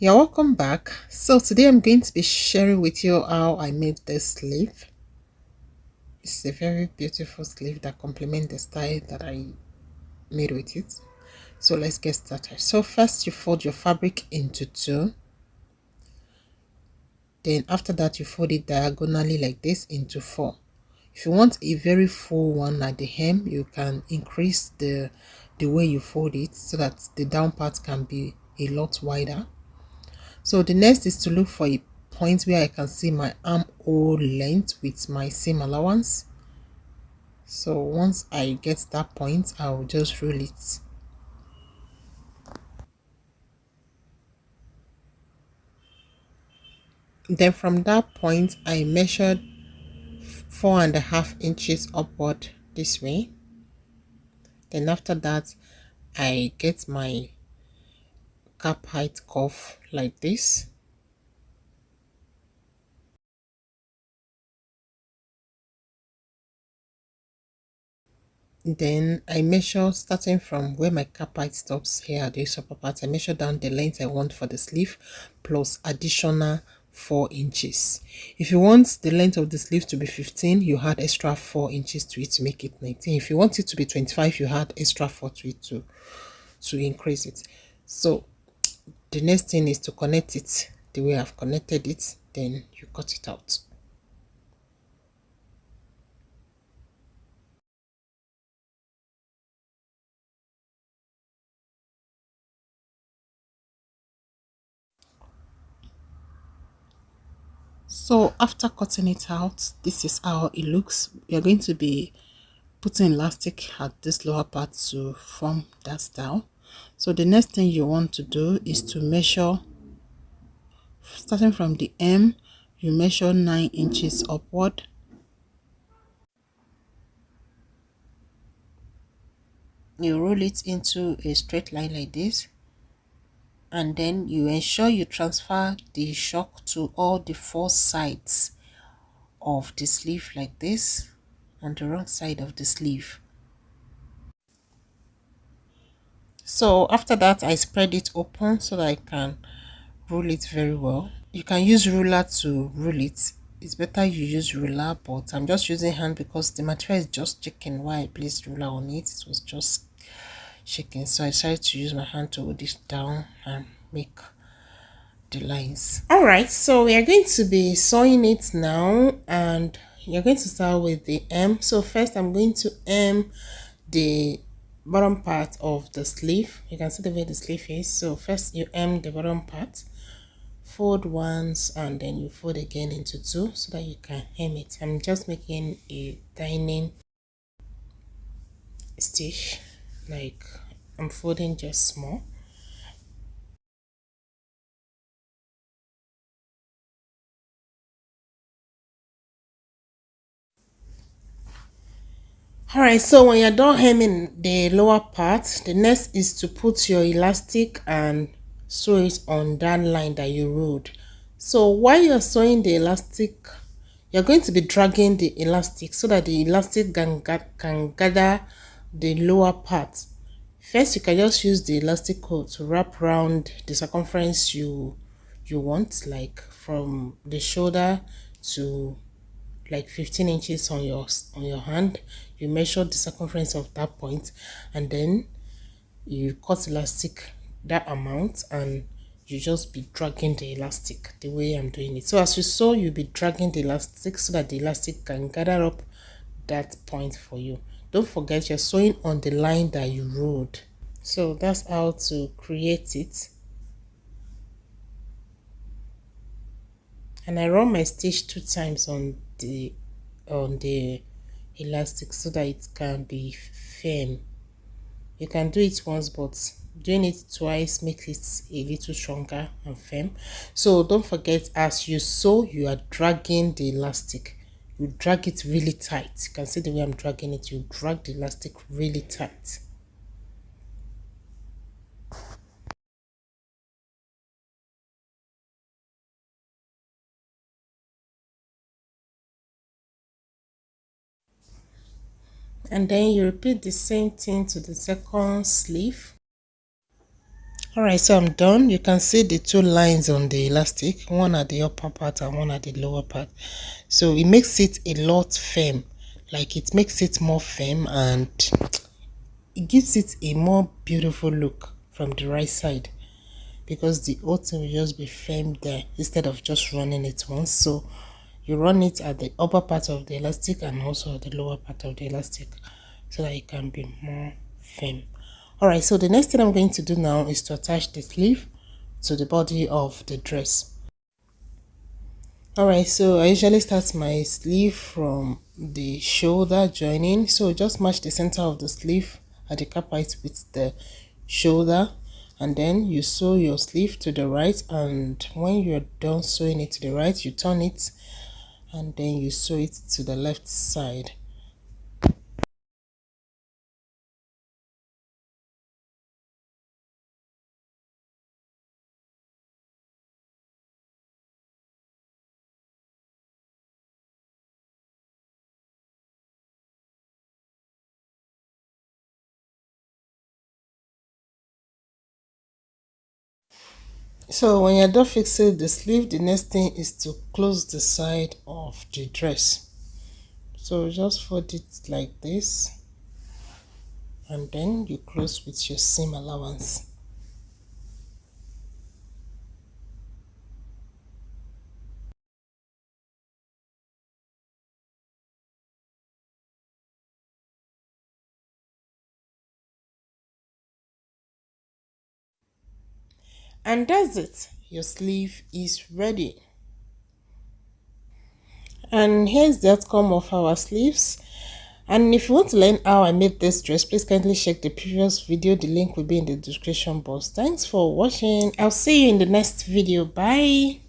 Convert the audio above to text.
You're welcome back. So today I'm going to be sharing with you how I made this sleeve. It's a very beautiful sleeve that complements the style that I made with it. So let's get started. So first you fold your fabric into two. Then after that you fold it diagonally like this into four. If you want a very full one at the hem, you can increase the way you fold it so that the down part can be a lot wider. So the next is to look for a point where I can see my armhole length with my seam allowance. So once I get that point, I'll just roll it. Then from that point, I measured 4.5 inches upward this way. Then after that, I get my cap height cuff like this. Then I measure starting from where my cap height stops here at the upper part. I measure down the length I want for the sleeve plus additional 4 inches. If you want the length of the sleeve to be 15, you add extra 4 inches to it to make it 19. If you want it to be 25, you add extra 4 to it to increase it. So the next thing is to connect it the way I've connected it, then you cut it out. So after cutting it out, this is how it looks. We are going to be putting elastic at this lower part to form that style. So the next thing you want to do is to measure, starting from the M, you measure 9 inches upward. You roll it into a straight line like this, and then you ensure you transfer the shock to all the four sides of the sleeve like this, on the wrong side of the sleeve. So after that, I spread it open so that I can roll it very well. You can use ruler to roll it. It's better you use ruler, but I'm just using hand because the material is just shaking while I placed ruler on it. It was just shaking, so I decided to use my hand to hold it down and make the lines. All right, so we are going to be sewing it now, and you're going to start with the hem. So first I'm going to hem the bottom part of the sleeve. You can see the way the sleeve is. So first you hem the bottom part, fold once, and then you fold again into two so that you can hem it. I'm just making a tiny stitch, like I'm folding just small. All right, so when you're done hemming the lower part, the next is to put your elastic and sew it on that line that you rolled. So while you're sewing the elastic, you're going to be dragging the elastic so that the elastic can gather the lower part. First, you can just use the elastic cord to wrap around the circumference you want, like from the shoulder to like 15 inches on your hand. You measure the circumference of that point, and then you cut elastic that amount, and you just be dragging the elastic the way I'm doing it. So as you sew, you'll be dragging the elastic so that the elastic can gather up that point for you. Don't forget you're sewing on the line that you rolled. So that's how to create it. And I run my stitch 2 times on the elastic so that it can be firm. You can do it once, but doing it twice makes it a little stronger and firm. So don't forget, as you sew, you are dragging the elastic. You drag it really tight. You can see the way I'm dragging it. You drag the elastic really tight. And then you repeat the same thing to the second sleeve. Alright, so I'm done. You can see the two lines on the elastic, one at the upper part and one at the lower part. So it makes it a lot firm, like it makes it more firm, and it gives it a more beautiful look from the right side, because the whole thing will just be firm there instead of just running it once. So you run it at the upper part of the elastic and also the lower part of the elastic, so that it can be more firm. Alright, so the next thing I'm going to do now is to attach the sleeve to the body of the dress. Alright, so I usually start my sleeve from the shoulder joining. So just match the center of the sleeve at the cap height with the shoulder, and then you sew your sleeve to the right, and when you're done sewing it to the right, you turn it and then you sew it to the left side. So when you're done fixing the sleeve, the next thing is to close the side of the dress. So just fold it like this, and then you close with your seam allowance. And that's it. Your sleeve is ready. And here's the outcome of our sleeves. And if you want to learn how I made this dress, please kindly check the previous video. The link will be in the description box. Thanks for watching. I'll see you in the next video. Bye.